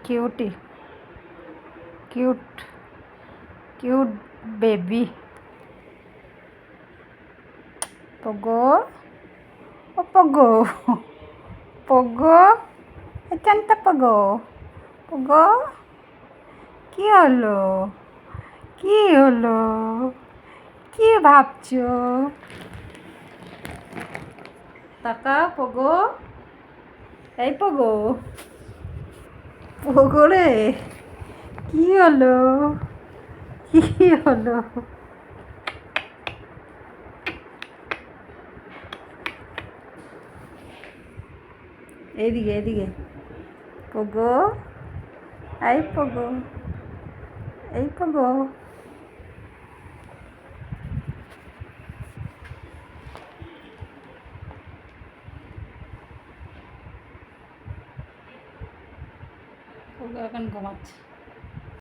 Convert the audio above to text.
Cutie, cute cute baby. Pogo, ও Pogo, Pogo, এখানটা Pogo, পগো, কি হলো, কি হলো, কি ভাবছো? তাকাও পগো, এই পগো, পগো রে, কি হলো, কি হলো? এইদিকে এইদিকে, পগো, এই পগো, এই পগো। পগো এখন ঘুমাচ্ছে।